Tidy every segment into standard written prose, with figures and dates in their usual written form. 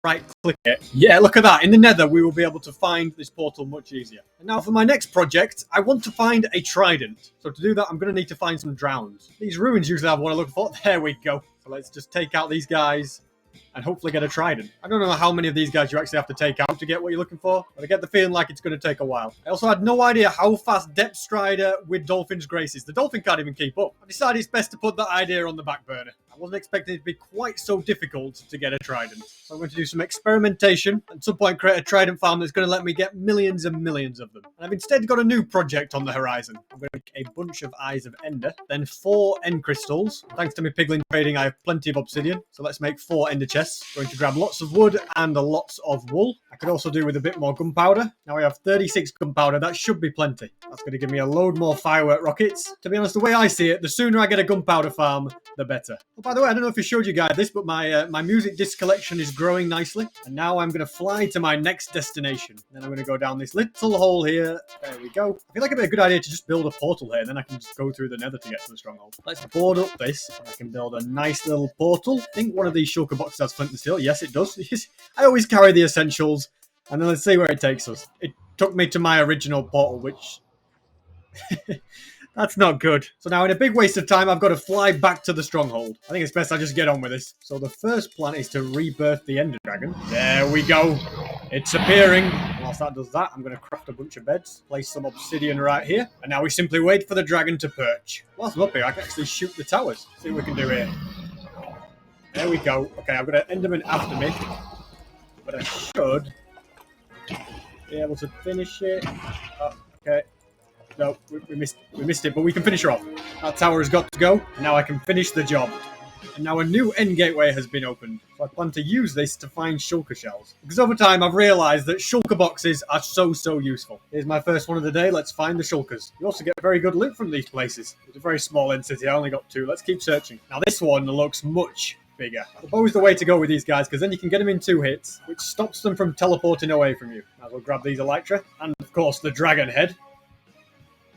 right click it. Yeah, look at that. In the nether, we will be able to find this portal much easier. And now for my next project, I want to find a trident. So to do that, I'm going to need to find some drowns. These ruins usually have what I look for. There we go. So let's just take out these guys and hopefully get a trident. I don't know how many of these guys you actually have to take out to get what you're looking for, but I get the feeling like it's going to take a while. I also had no idea how fast Depth Strider with Dolphin's Grace is. The Dolphin can't even keep up. I decided it's best to put that idea on the back burner. I wasn't expecting it to be quite so difficult to get a trident. So I'm going to do some experimentation, and at some point create a trident farm that's going to let me get millions and millions of them. And I've instead got a new project on the horizon. I'm going to make a bunch of Eyes of Ender, then 4 End Crystals. Thanks to my piglin trading, I have plenty of obsidian, so let's make 4 Ender chests. Going to grab lots of wood and lots of wool. I could also do with a bit more gunpowder. Now I have 36 gunpowder, that should be plenty. That's going to give me a load more firework rockets. To be honest, the way I see it, the sooner I get a gunpowder farm, the better. Oh, by the way, I don't know if I showed you guys this, but my music disc collection is growing nicely. And now I'm going to fly to my next destination. Then I'm going to go down this little hole here. There we go. I feel like it'd be a good idea to just build a portal here. Then I can just go through the nether to get to the stronghold. Let's board up this. And I can build a nice little portal. I think one of these shulker boxes has flint and steel. Yes, it does. I always carry the essentials. And then let's see where it takes us. It took me to my original portal, which... That's not good. So now, in a big waste of time, I've got to fly back to the stronghold. I think it's best I just get on with this. So the first plan is to rebirth the Ender Dragon. There we go. It's appearing. Whilst that does that, I'm going to craft a bunch of beds, place some obsidian right here, and now we simply wait for the dragon to perch. Whilst I'm up here, I can actually shoot the towers. See what we can do here. There we go. Okay, I've got an Enderman after me, but I should be able to finish it. Oh, okay. No, we missed it, but we can finish her off. That tower has got to go. Now I can finish the job. And now a new end gateway has been opened. So I plan to use this to find shulker shells. Because over time I've realised that shulker boxes are so useful. Here's my first one of the day. Let's find the shulkers. You also get very good loot from these places. It's a very small end city. I only got 2. Let's keep searching. Now this one looks much bigger. The bow is the way to go with these guys, because then you can get them in 2 hits, which stops them from teleporting away from you. Might as well grab these elytra. And of course the dragon head,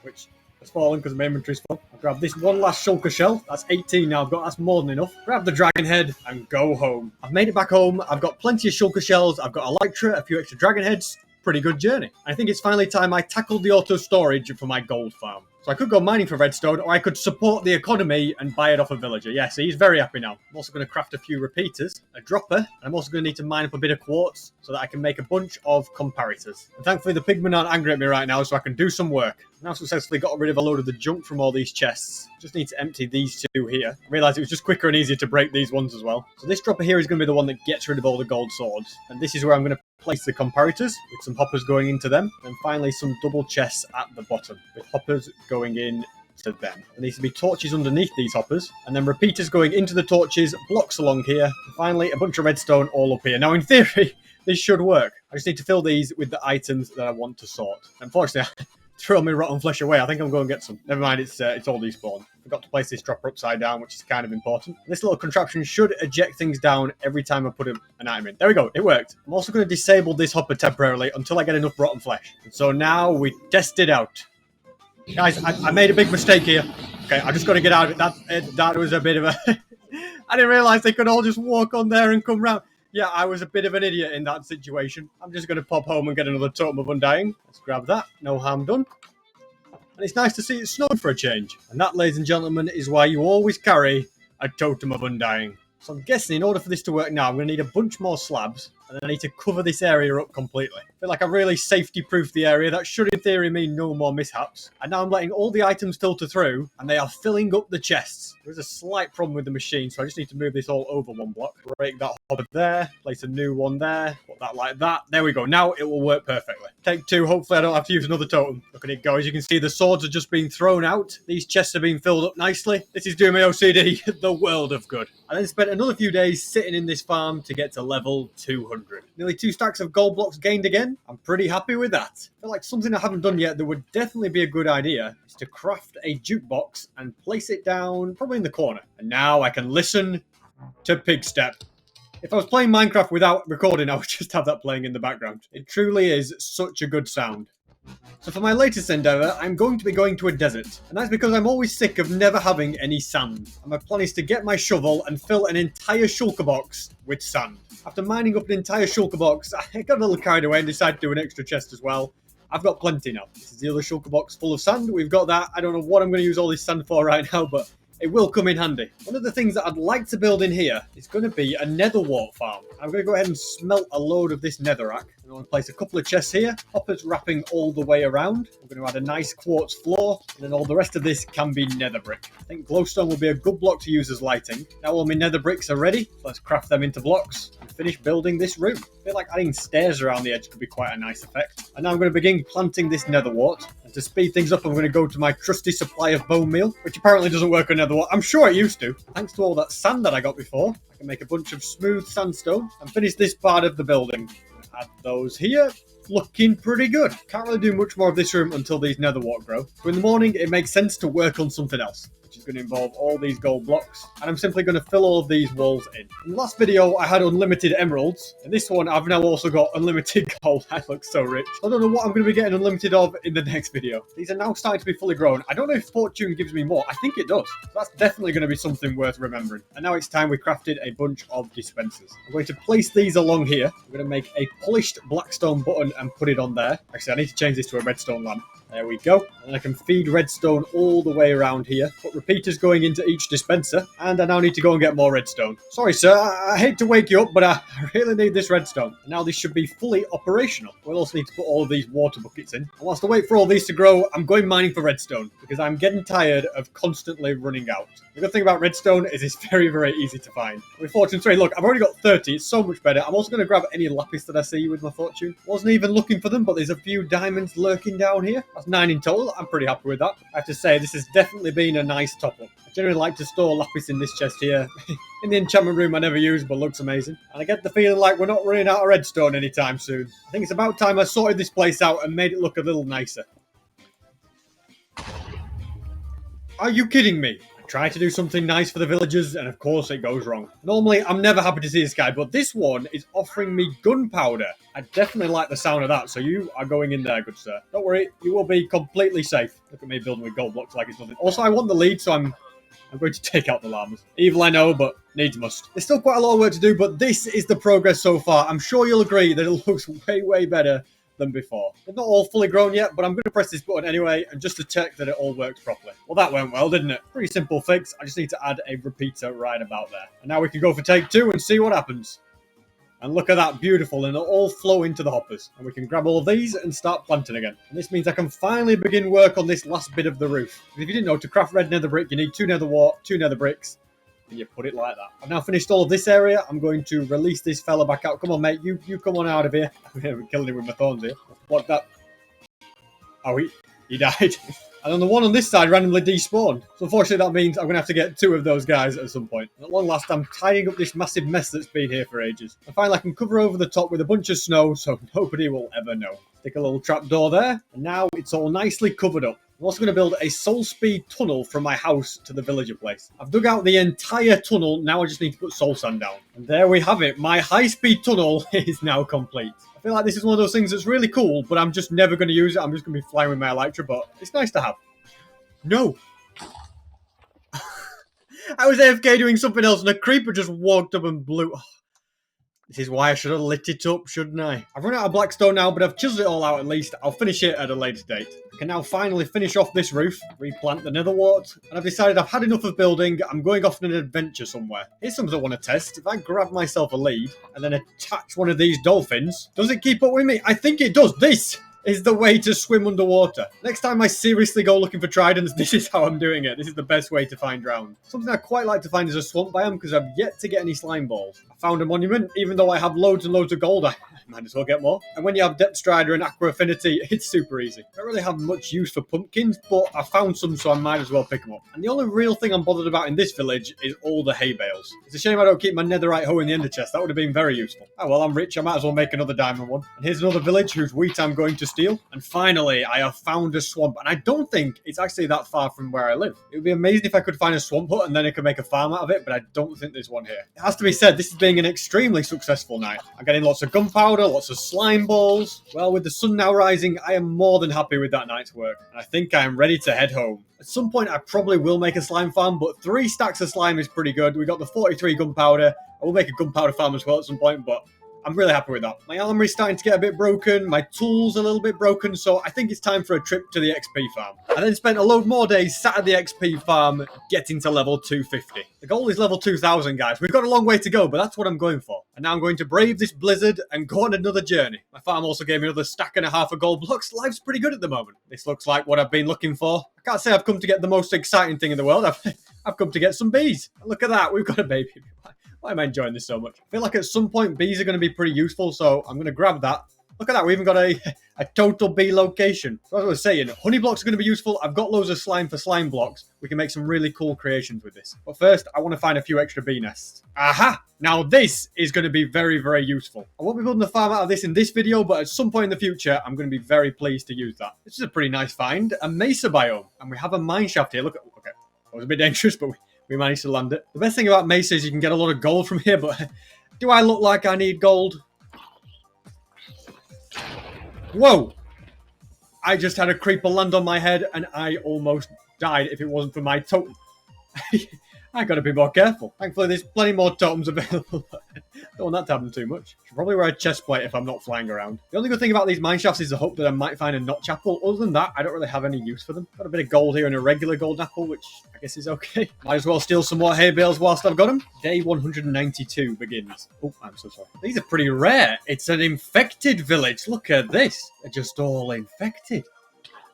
which has fallen because my inventory's full. I'll grab this one last shulker shell. That's 18 now I've got. That's more than enough. Grab the dragon head and go home. I've made it back home. I've got plenty of shulker shells. I've got elytra, a few extra dragon heads. Pretty good journey. I think it's finally time I tackled the auto storage for my gold farm. So I could go mining for redstone, or I could support the economy and buy it off a villager. Yeah, so he's very happy now. I'm also going to craft a few repeaters, a dropper, and I'm also going to need to mine up a bit of quartz so that I can make a bunch of comparators. And thankfully the pigmen aren't angry at me right now, so I can do some work. I've now successfully got rid of a load of the junk from all these chests. Just need to empty these 2 here. I realised it was just quicker and easier to break these ones as well. So this dropper here is going to be the one that gets rid of all the gold swords. And this is where I'm going to place the comparators, with some hoppers going into them. And finally some double chests at the bottom, with hoppers going in to them. There needs to be torches underneath these hoppers, and then repeaters going into the torches, blocks along here, and finally a bunch of redstone all up here. Now in theory, this should work. I just need to fill these with the items that I want to sort. Unfortunately, I throw my rotten flesh away. I think I'm going to get some. Never mind, it's all despawned. Forgot to place this dropper upside down, which is kind of important. This little contraption should eject things down every time I put an item in. There we go, it worked. I'm also going to disable this hopper temporarily until I get enough rotten flesh. And so now we test it out. Guys, I made a big mistake here. Okay, I just got to get out of it. That was a bit of a... I didn't realise they could all just walk on there and come round. Yeah, I was a bit of an idiot in that situation. I'm just going to pop home and get another Totem of Undying. Let's grab that. No harm done. And it's nice to see it snowed for a change. And that, ladies and gentlemen, is why you always carry a Totem of Undying. So I'm guessing in order for this to work now, I'm going to need a bunch more slabs. And then I need to cover this area up completely. I feel like I've really safety-proofed the area. That should, in theory, mean no more mishaps. And now I'm letting all the items filter through, and they are filling up the chests. There's a slight problem with the machine, so I just need to move this all over 1 block. Break that hopper there, place a new one there, put that like that. There we go. Now it will work perfectly. Take 2. Hopefully I don't have to use another totem. Look at it go. As you can see, the swords are just being thrown out. These chests are being filled up nicely. This is doing my OCD the world of good. I then spent another few days sitting in this farm to get to level 200. Nearly 2 stacks of gold blocks gained again. I'm pretty happy with that. I feel like something I haven't done yet that would definitely be a good idea is to craft a jukebox and place it down probably in the corner. And now I can listen to Pigstep. If I was playing Minecraft without recording, I would just have that playing in the background. It truly is such a good sound. So for my latest endeavour, I'm going to be going to a desert. And that's because I'm always sick of never having any sand. And my plan is to get my shovel and fill an entire shulker box with sand. After mining up an entire shulker box, I got a little carried away and decided to do an extra chest as well. I've got plenty now. This is the other shulker box full of sand. We've got that. I don't know what I'm going to use all this sand for right now, but it will come in handy. One of the things that I'd like to build in here is going to be a nether wart farm. I'm going to go ahead and smelt a load of this netherrack. I'm going to place a couple of chests here, hoppers wrapping all the way around. We're going to add a nice quartz floor, and then all the rest of this can be nether brick. I think glowstone will be a good block to use as lighting. Now all my nether bricks are ready. Let's craft them into blocks and finish building this room. I feel like adding stairs around the edge could be quite a nice effect. And now I'm going to begin planting this nether wart. And to speed things up, I'm going to go to my trusty supply of bone meal, which apparently doesn't work on nether wart. I'm sure it used to. Thanks to all that sand that I got before, I can make a bunch of smooth sandstone and finish this part of the building. Add those here. Looking pretty good. Can't really do much more of this room until these nether wart grow. So in the morning, it makes sense to work on something else, which is going to involve all these gold blocks. And I'm simply going to fill all of these walls in. In the last video, I had unlimited emeralds. In this one, I've now also got unlimited gold. I look so rich. I don't know what I'm going to be getting unlimited of in the next video. These are now starting to be fully grown. I don't know if fortune gives me more. I think it does. So that's definitely going to be something worth remembering. And now it's time we crafted a bunch of dispensers. I'm going to place these along here. I'm going to make a polished blackstone button and put it on there. Actually, I need to change this to a redstone lamp. There we go. And I can feed redstone all the way around here. Put repeaters going into each dispenser. And I now need to go and get more redstone. Sorry, sir. I hate to wake you up, but I really need this redstone. And now this should be fully operational. We'll also need to put all of these water buckets in. And whilst I wait for all these to grow, I'm going mining for redstone. Because I'm getting tired of constantly running out. The good thing about redstone is it's very, very easy to find. With fortune 3, look, I've already got 30. It's so much better. I'm also going to grab any lapis that I see with my fortune. Wasn't even looking for them, but there's a few diamonds lurking down here. That's 9 in total. I'm pretty happy with that. I have to say, this has definitely been a nice top-up. I generally like to store lapis in this chest here. In the enchantment room I never use, but looks amazing. And I get the feeling like we're not running out of redstone anytime soon. I think it's about time I sorted this place out and made it look a little nicer. Are you kidding me? I try to do something nice for the villagers, and of course it goes wrong. Normally, I'm never happy to see this guy, but this one is offering me gunpowder. I definitely like the sound of that, so you are going in there, good sir. Don't worry, you will be completely safe. Look at me building with gold blocks like it's nothing. Also, I want the lead, so I'm going to take out the llamas. Evil, I know, but needs must. There's still quite a lot of work to do, but this is the progress so far. I'm sure you'll agree that it looks way, way better than before. They're not all fully grown yet, but I'm going to press this button anyway, and just to check that it all works properly. Well, that went well, didn't it? Pretty simple fix. I just need to add a repeater right about there. And now we can go for take 2 and see what happens. And look at that, beautiful, and it'll all flow into the hoppers. And we can grab all of these and start planting again. And this means I can finally begin work on this last bit of the roof. If you didn't know, to craft red nether brick, you need 2 nether wart, 2 nether bricks, and you put it like that. I've now finished all of this area. I'm going to release this fella back out. Come on, mate. You come on out of here. We're killing him with my thorns here. What that? Oh, he died. And then the one on this side randomly despawned. So unfortunately that means I'm going to have to get 2 of those guys at some point. And at long last, I'm tidying up this massive mess that's been here for ages. And finally I can cover over the top with a bunch of snow so nobody will ever know. Stick a little trapdoor there. And now it's all nicely covered up. I'm also going to build a soul speed tunnel from my house to the villager place. I've dug out the entire tunnel, now I just need to put soul sand down. And there we have it, my high speed tunnel is now complete. I feel like this is one of those things that's really cool, but I'm just never going to use it. I'm just going to be flying with my Elytra, but it's nice to have. No. I was AFK doing something else and a creeper just walked up and blew. This is why I should have lit it up, shouldn't I? I've run out of blackstone now, but I've chiseled it all out at least. I'll finish it at a later date. I can now finally finish off this roof, replant the nether wart, and I've decided I've had enough of building. I'm going off on an adventure somewhere. Here's something I want to test. If I grab myself a lead and then attach one of these dolphins, does it keep up with me? I think it does. This is the way to swim underwater. Next time I seriously go looking for tridents, this is how I'm doing it. This is the best way to find drowned. Something I quite like to find is a swamp biome because I've yet to get any slime balls. I found a monument, even though I have loads and loads of gold, I might as well get more. And when you have Depth Strider and Aqua Affinity, it's super easy. I don't really have much use for pumpkins, but I found some, so I might as well pick them up. And the only real thing I'm bothered about in this village is all the hay bales. It's a shame I don't keep my netherite hoe in the ender chest. That would have been very useful. Oh well, I'm rich. I might as well make another diamond one. And here's another village whose wheat I'm going to steel. And finally, I have found a swamp. And I don't think it's actually that far from where I live. It would be amazing if I could find a swamp hut and then I could make a farm out of it, but I don't think there's one here. It has to be said, this is being an extremely successful night. I'm getting lots of gunpowder, lots of slime balls. Well, with the sun now rising, I am more than happy with that night's work. And I think I am ready to head home. At some point, I probably will make a slime farm, but 3 stacks of slime is pretty good. We got the 43 gunpowder. I will make a gunpowder farm as well at some point, but I'm really happy with that. My armory's starting to get a bit broken. My tools a little bit broken, so I think it's time for a trip to the XP farm. I then spent a load more days sat at the XP farm getting to level 250. The goal is level 2000, guys. We've got a long way to go, but that's what I'm going for. And now I'm going to brave this blizzard and go on another journey. My farm also gave me another stack and a half of gold blocks. Life's pretty good at the moment. This looks like what I've been looking for. I can't say I've come to get the most exciting thing in the world. I've come to get some bees. Look at that. We've got a baby. Why am I enjoying this so much? I feel like at some point bees are going to be pretty useful, so I'm going to grab that. Look at that, we even got a total bee location. So as I was saying, honey blocks are going to be useful. I've got loads of slime for slime blocks. We can make some really cool creations with this. But first, I want to find a few extra bee nests. Aha! Now this is going to be very, very useful. I won't be building a farm out of this in this video, but at some point in the future, I'm going to be very pleased to use that. This is a pretty nice find. A mesa biome. And we have a mine shaft here. Look at, okay, that was a bit dangerous, but we managed to land it. The best thing about mesa is you can get a lot of gold from here, but do I look like I need gold? Whoa! I just had a creeper land on my head and I almost died if it wasn't for my totem. I gotta be more careful. Thankfully, there's plenty more totems available. Don't want that to happen too much. Should probably wear a chest plate if I'm not flying around. The only good thing about these mine shafts is the hope that I might find a notch apple. Other than that, I don't really have any use for them. Got a bit of gold here and a regular gold apple, which I guess is okay. Might as well steal some more hay bales whilst I've got them. Day 192 begins. Oh, I'm so sorry. These are pretty rare. It's an infected village. Look at this. They're just all infected.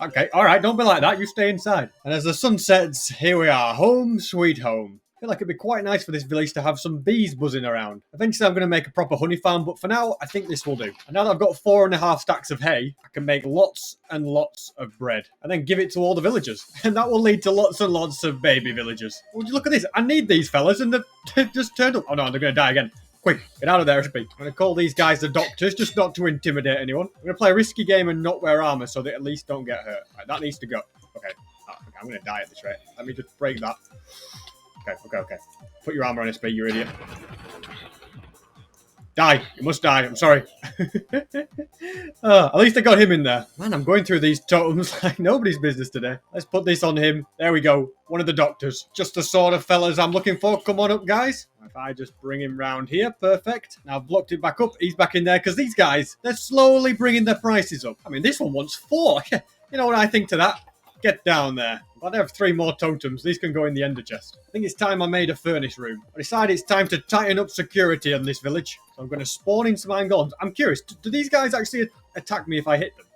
Okay, alright, don't be like that, you stay inside. And as the sun sets, here we are, home sweet home. I feel like it'd be quite nice for this village to have some bees buzzing around. Eventually I'm going to make a proper honey farm, but for now, I think this will do. And now that I've got 4.5 stacks of hay, I can make lots and lots of bread. And then give it to all the villagers. And that will lead to lots and lots of baby villagers. Would you look at this? I need these fellas, and they've just turned up. Oh no, they're going to die again. Quick, get out of there, SB. I'm going to call these guys the doctors, just not to intimidate anyone. I'm going to play a risky game and not wear armor so they at least don't get hurt. Right, that needs to go. Okay. Oh, okay, I'm going to die at this rate. Let me just break that. Okay. Put your armor on, SB, you idiot. Die. You must die. I'm sorry. At least I got him in there. Man, I'm going through these totems like nobody's business today. Let's put this on him. There we go. One of the doctors. Just the sort of fellas I'm looking for. Come on up, guys. If I just bring him round here, perfect. Now I've blocked it back up. He's back in there because these guys, they're slowly bringing their prices up. I mean, this one wants 4. You know what I think to that? Get down there. I'd have 3 more totems. These can go in the ender chest. I think it's time I made a furnace room. I decided it's time to tighten up security in this village. So I'm going to spawn in some iron golems. I'm curious, do these guys actually attack me if I hit them?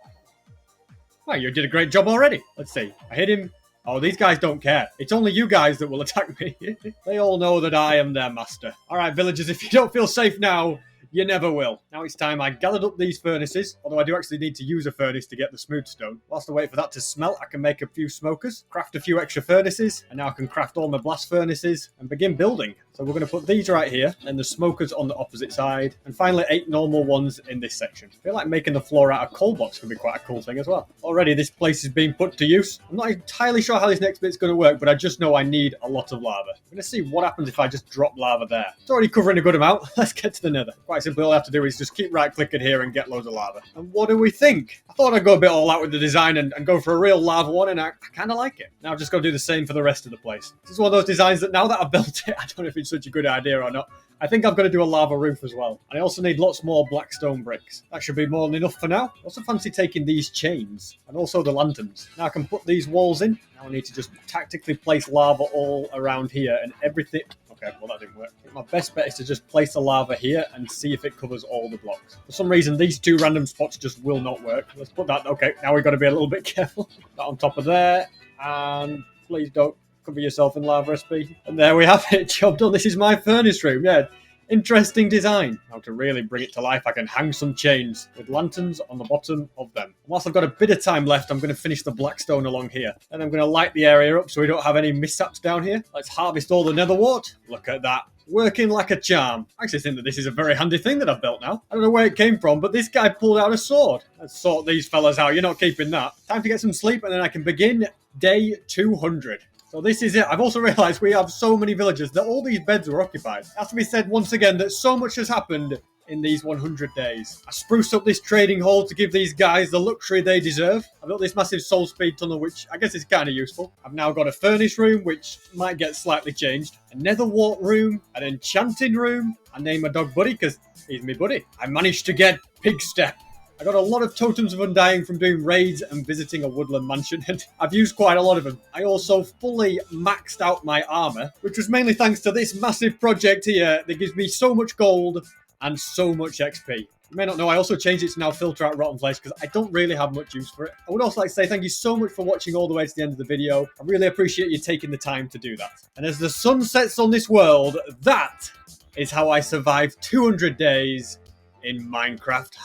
Oh, you did a great job already. Let's see. I hit him. Oh, these guys don't care. It's only you guys that will attack me. They all know that I am their master. All right, villagers, if you don't feel safe now, you never will. Now it's time I gathered up these furnaces, although I do actually need to use a furnace to get the smooth stone. Whilst I wait for that to smelt, I can make a few smokers, craft a few extra furnaces, and now I can craft all my blast furnaces and begin building. So we're going to put these right here, and the smokers on the opposite side, and finally 8 normal ones in this section. I feel like making the floor out of coal blocks could be quite a cool thing as well. Already this place is being put to use. I'm not entirely sure how this next bit's going to work, but I just know I need a lot of lava. I'm going to see what happens if I just drop lava there. It's already covering a good amount. Let's get to the nether. Quite simply, all I have to do is just keep right-clicking here and get loads of lava. And what do we think? I thought I'd go a bit all out with the design and go for a real lava one, and I kind of like it. Now I've just got to do the same for the rest of the place. This is one of those designs that now that I've built it, I don't know if it's such a good idea or not. I think I'm going to do a lava roof as well. And I also need lots more blackstone bricks. That should be more than enough for now. I also fancy taking these chains and also the lanterns. Now I can put these walls in. Now I need to just tactically place lava all around here and everything. Okay, well that didn't work. I think my best bet is to just place the lava here and see if it covers all the blocks. For some reason, these 2 random spots just will not work. Let's put that. Okay, now we've got to be a little bit careful. That on top of there. And please don't cover yourself in lava, SB. And there we have it. Job done. This is my furnace room. Yeah. Interesting design. Now to really bring it to life, I can hang some chains with lanterns on the bottom of them. Whilst I've got a bit of time left, I'm going to finish the blackstone along here. And I'm going to light the area up so we don't have any mishaps down here. Let's harvest all the nether wart. Look at that. Working like a charm. I actually think that this is a very handy thing that I've built now. I don't know where it came from, but this guy pulled out a sword. Let's sort these fellas out. You're not keeping that. Time to get some sleep, and then I can begin day 200. So this is it. I've also realised we have so many villagers that all these beds were occupied. It has to be said once again that so much has happened in these 100 days. I spruced up this trading hall to give these guys the luxury they deserve. I built this massive soul speed tunnel, which I guess is kind of useful. I've now got a furnace room, which might get slightly changed. A nether wart room, an enchanting room. I named my dog Buddy because he's my buddy. I managed to get Pig Step. I got a lot of totems of undying from doing raids and visiting a woodland mansion, and I've used quite a lot of them. I also fully maxed out my armor, which was mainly thanks to this massive project here that gives me so much gold and so much XP. You may not know, I also changed it to now filter out rotten flesh because I don't really have much use for it. I would also like to say thank you so much for watching all the way to the end of the video. I really appreciate you taking the time to do that. And as the sun sets on this world, that is how I survived 200 days in Minecraft.